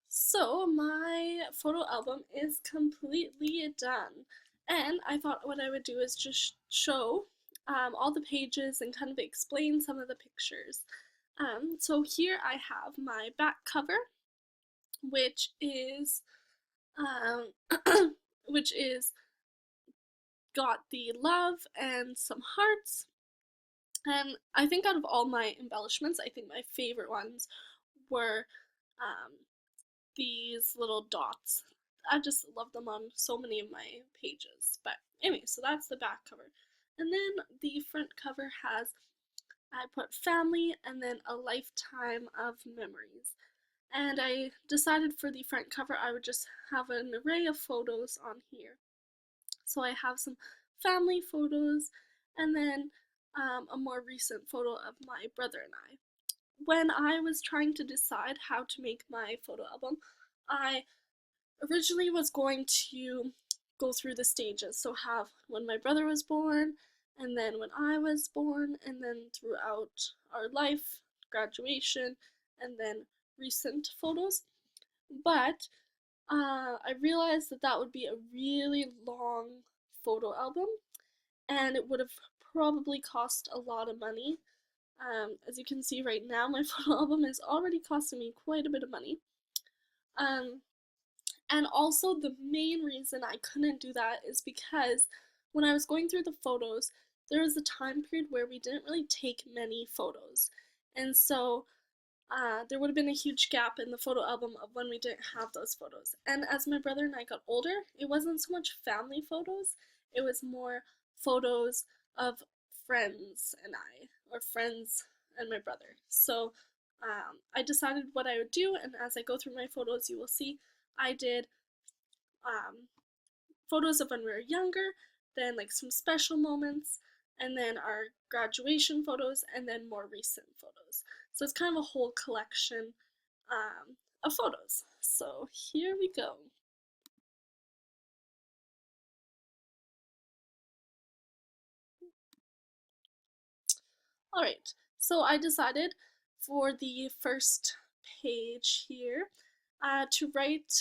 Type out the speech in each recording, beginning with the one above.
So my photo album is completely done, and I thought what I would do is just show all the pages and kind of explain some of the pictures. So here I have my back cover, which is um, which is got the love and some hearts. And I think out of all my embellishments, I think my favorite ones were um, these little dots. I just love them on so many of my pages. But anyway, so that's the back cover. And then the front cover has, I put family and then a lifetime of memories. And I decided for the front cover I would just have an array of photos on here. So I have some family photos and then a more recent photo of my brother and I. When I was trying to decide how to make my photo album, I originally was going to go through the stages. So have when my brother was born, and then when I was born, and then throughout our life, graduation, and then recent photos. But I realized that that would be a really long photo album, and it would have probably cost a lot of money. As you can see right now, my photo album is already costing me quite a bit of money. Um, And also, the main reason I couldn't do that is because when I was going through the photos, there was a time period where we didn't really take many photos. And so there would have been a huge gap in the photo album of when we didn't have those photos. And as my brother and I got older, it wasn't so much family photos, it was more photos of friends and I, or friends and my brother. So I decided what I would do, and as I go through my photos, you will see I did um, photos of when we were younger, then like some special moments, and then our graduation photos, and then more recent photos. So it's kind of a whole collection of photos. So here we go. Alright, so I decided for the first page here to write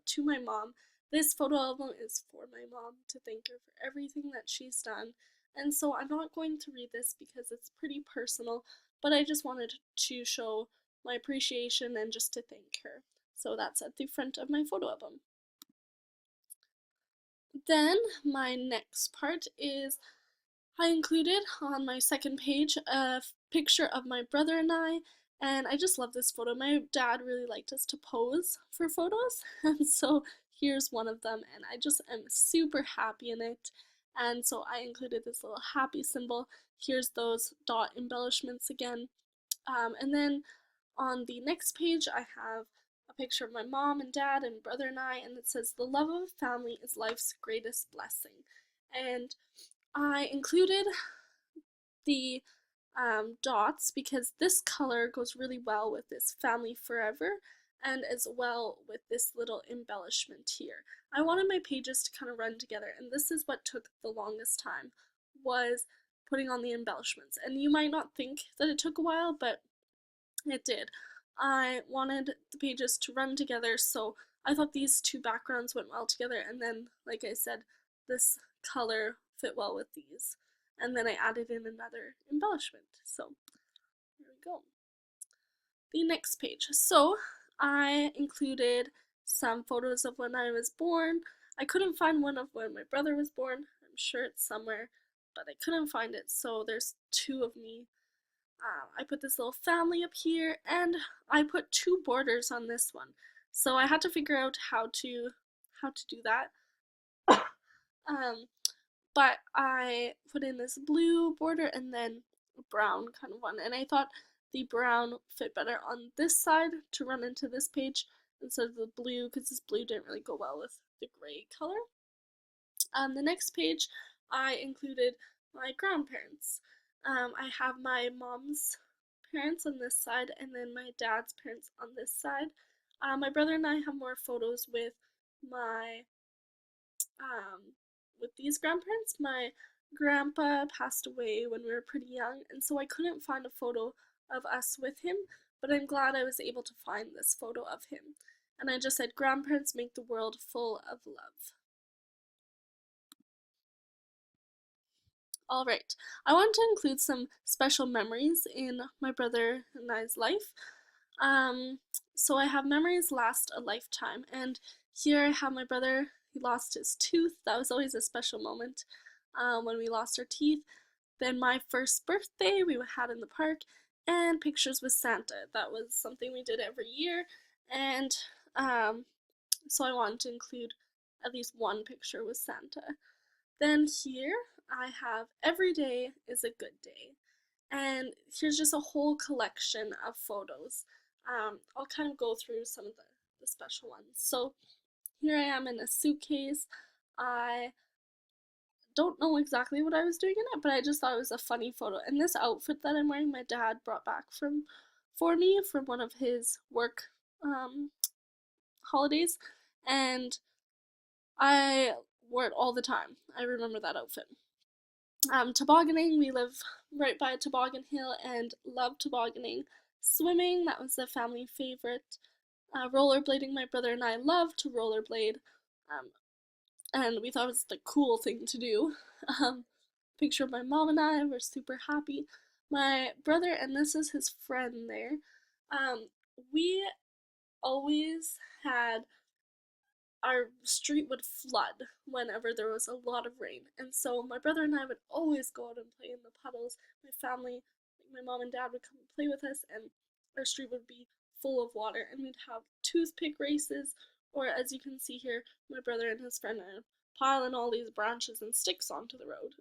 to my mom. This photo album is for my mom to thank her for everything that she's done. And so I'm not going to read this because it's pretty personal, but I just wanted to show my appreciation and just to thank her. So that's at the front of my photo album. Then my next part is I included on my second page a picture of my brother and I just love this photo. My dad really liked us to pose for photos, and so here's one of them, and I just am super happy in it. And so I included this little happy symbol. Here's those dot embellishments again. And then on the next page, I have a picture of my mom and dad and brother and it says, "The love of a family is life's greatest blessing." And I included the dots because this color goes really well with this family forever and as well with this little embellishment here. I wanted my pages to kind of run together, and this is what took the longest time, was putting on the embellishments. And you might not think that it took a while, but it did. I wanted the pages to run together, so I thought these two backgrounds went well together, and then, like I said, this color fit well with these. And then I added in another embellishment. So, here we go. The next page. So, I included some photos of when I was born. I couldn't find one of when my brother was born. I'm sure it's somewhere, but I couldn't find it, so there's two of me. I put this little family up here, and I put two borders on this one. So I had to figure out how to do that. Um, but I put in this blue border and then a brown kind of one, and I thought the brown fit better on this side to run into this page instead of the blue, because this blue didn't really go well with the gray color. The next page, I included my grandparents. I have my mom's parents on this side and then my dad's parents on this side. My brother and I have more photos my um, with these grandparents. My grandpa passed away when we were pretty young, and so I couldn't find a photo of us with him, but I'm glad I was able to find this photo of him. And I just said, grandparents make the world full of love. All right, I want to include some special memories in my brother and I's life. Um, so I have memories last a lifetime, and here I have my brother. He lost his tooth. That was always a special moment when we lost our teeth. Then my first birthday we had in the park, and pictures with Santa. That was something we did every year, and so I wanted to include at least one picture with Santa. Then here I have every day is a good day. And here's just a whole collection of photos. I'll kind of go through some of the special ones. So here I am in a suitcase. I don't know exactly what I was doing in it, but I just thought it was a funny photo. And this outfit that I'm wearing, my dad brought back for me from one of his work holidays, and I wore it all the time. I remember that outfit. Tobogganing, we live right by a toboggan hill and love tobogganing. Swimming, that was a family favorite. Rollerblading, my brother and I love to rollerblade, and we thought it was the cool thing to do. Picture of my mom and I were super happy. My brother, and this is his friend there, we always had our street would flood whenever there was a lot of rain. And so my brother and I would always go out and play in the puddles. My family, like my mom and dad, would come and play with us, and our street would be full of water. And we'd have toothpick races, or as you can see here, my brother and his friend are piling all these branches and sticks onto the road.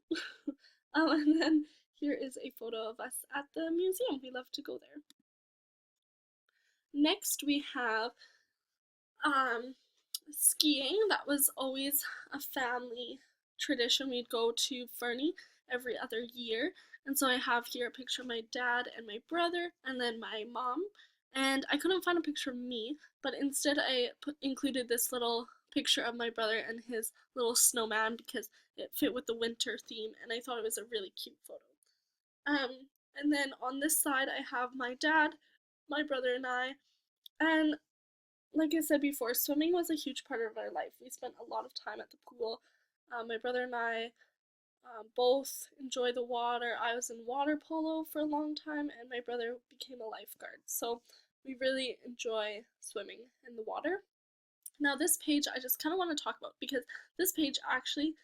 And then here is a photo of us at the museum. We love to go there. Next we have skiing. That was always a family tradition. We'd go to Fernie every other year. And so I have here a picture of my dad and my brother, and then my mom. And I couldn't find a picture of me, but instead I included this little picture of my brother and his little snowman because it fit with the winter theme, and I thought it was a really cute photo. And then on this side I have my dad, my brother, and I, and like I said before, swimming was a huge part of our life. We spent a lot of time at the pool. My brother and I both enjoy the water. I was in water polo for a long time, and my brother became a lifeguard. So we really enjoy swimming in the water. Now, this page I just kind of want to talk about because this page actually,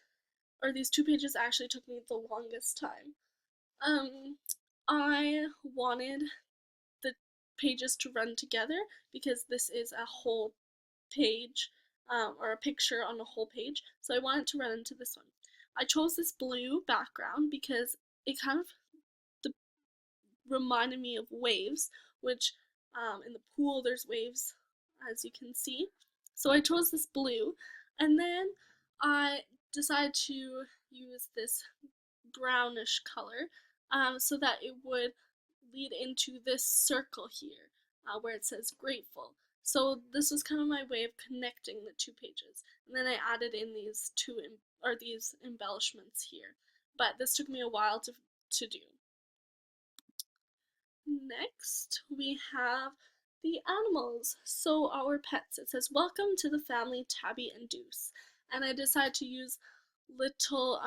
or these two pages actually took me the longest time. I wanted the pages to run together because this is a whole page or a picture on a whole page, so I wanted to run into this one. I chose this blue background because it kind of reminded me of waves, which in the pool there's waves, as you can see. So I chose this blue, and then I decided to use this brownish color so that it would lead into this circle here where it says grateful. So this was kind of my way of connecting the two pages, and then I added in these these embellishments here. But this took me a while to do. Next, we have the animals. So our pets. It says, "Welcome to the family, Tabby and Deuce." And I decided to use little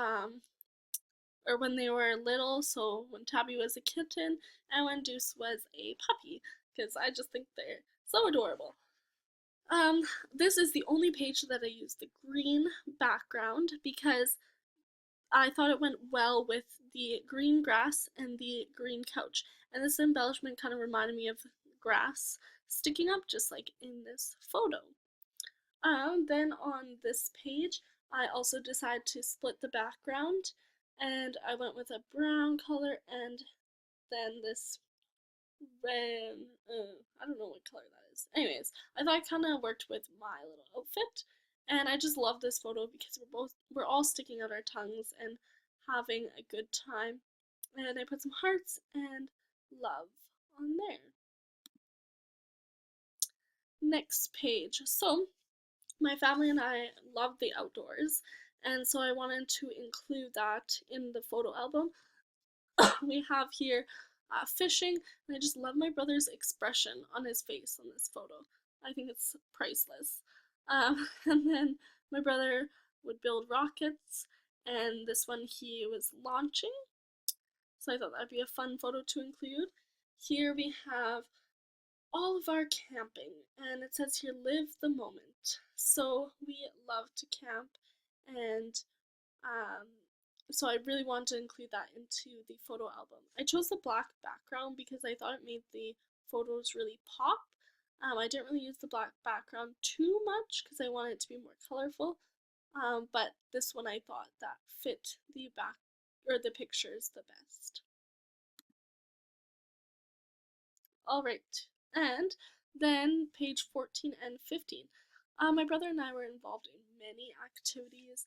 or when they were little, so when Tabby was a kitten and when Deuce was a puppy, because I just think they're so adorable. This is the only page that I used the green background because I thought it went well with the green grass and the green couch. And this embellishment kind of reminded me of grass sticking up just like in this photo. Then on this page, I also decided to split the background, and I went with a brown color and then this red, I don't know what color that is. Anyways, I thought it kind of worked with my little outfit, and I just love this photo because we're all sticking out our tongues and having a good time. And I put some hearts and love on there. Next page. So my family and I love the outdoors, and so I wanted to include that in the photo album. We have here fishing, and I just love my brother's expression on his face on this photo. I think it's priceless. And then my brother would build rockets, and this one he was launching, so I thought that'd be a fun photo to include. Here we have all of our camping, and it says here, live the moment. So we love to camp, and um, so I really want to include that into the photo album. I chose the black background because I thought it made the photos really pop. I didn't really use the black background too much because I wanted it to be more colorful, but this one I thought that fit the back or the pictures the best. All right, and then page 14 and 15. My brother and I were involved in many activities.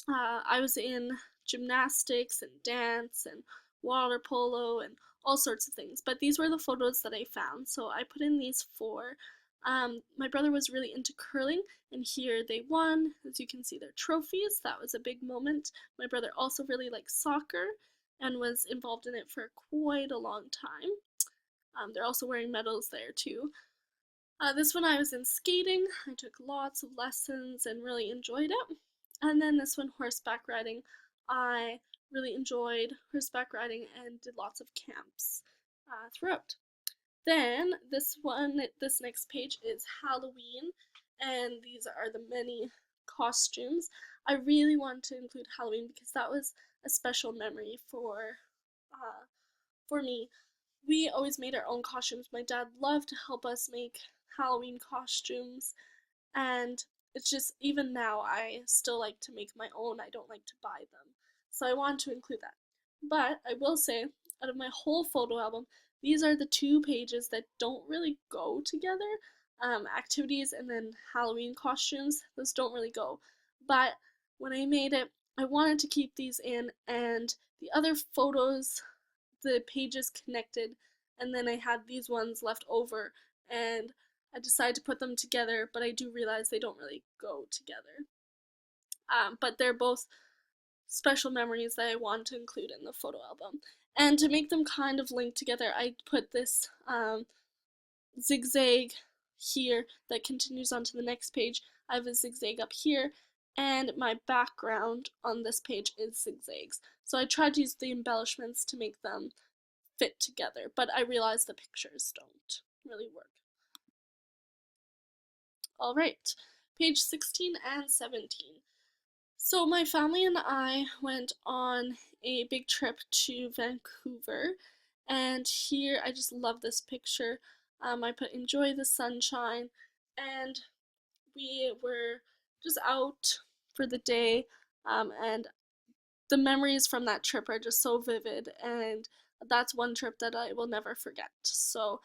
I was in gymnastics and dance and water polo and all sorts of things. But these were the photos that I found, so I put in these four. My brother was really into curling, and here they won. As you can see, their trophies. That was a big moment. My brother also really liked soccer and was involved in it for quite a long time. They're also wearing medals there too. This one I was in skating. I took lots of lessons and really enjoyed it. And then this one, horseback riding. I really enjoyed horseback riding and did lots of camps throughout. Then this next page is Halloween, and these are the many costumes. I really want to include Halloween because that was a special memory for me. We always made our own costumes. My dad loved to help us make Halloween costumes, and it's just, even now, I still like to make my own. I don't like to buy them. So I want to include that. But I will say, out of my whole photo album, these are the two pages that don't really go together. Activities and then Halloween costumes, those don't really go. But when I made it, I wanted to keep these in, and the other photos, the pages connected, and then I had these ones left over, and I decided to put them together, but I do realize they don't really go together. But they're both special memories that I want to include in the photo album. And to make them kind of link together, I put this zigzag here that continues onto the next page. I have a zigzag up here, and my background on this page is zigzags. So I tried to use the embellishments to make them fit together, but I realized the pictures don't really work. All right, page 16 and 17. So my family and I went on a big trip to Vancouver, and here I just love this picture. I put enjoy the sunshine, and we were just out for the day, and the memories from that trip are just so vivid, and that's one trip that I will never forget. So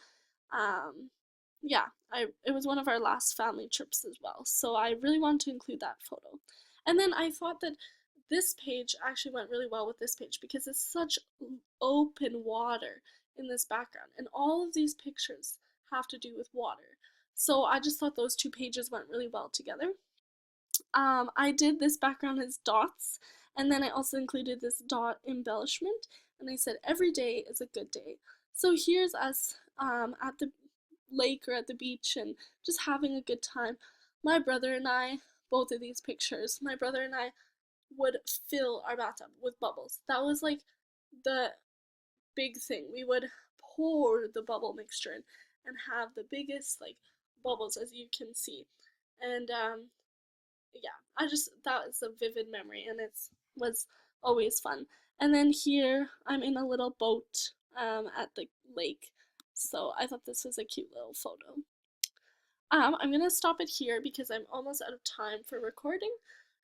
yeah, it was one of our last family trips as well, so I really want to include that photo. And then I thought that this page actually went really well with this page because it's such open water in this background, and all of these pictures have to do with water. So I just thought those two pages went really well together. I did this background as dots, and then I also included this dot embellishment, and I said every day is a good day. So here's us at the lake or at the beach and just having a good time. My brother and I, both of these pictures, my brother and I would fill our bathtub with bubbles. That was like the big thing. We would pour the bubble mixture in and have the biggest like bubbles, as you can see. And yeah, that was a vivid memory, and it was always fun. And then here I'm in a little boat at the lake, so I thought this was a cute little photo. I'm gonna stop it here because I'm almost out of time for recording,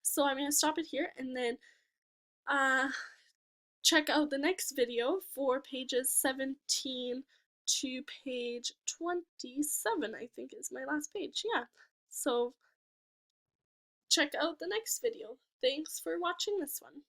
so I'm gonna stop it here, and then uh, check out the next video for pages 17 to page 27, I think is my last page. Yeah, so check out the next video. Thanks for watching this one.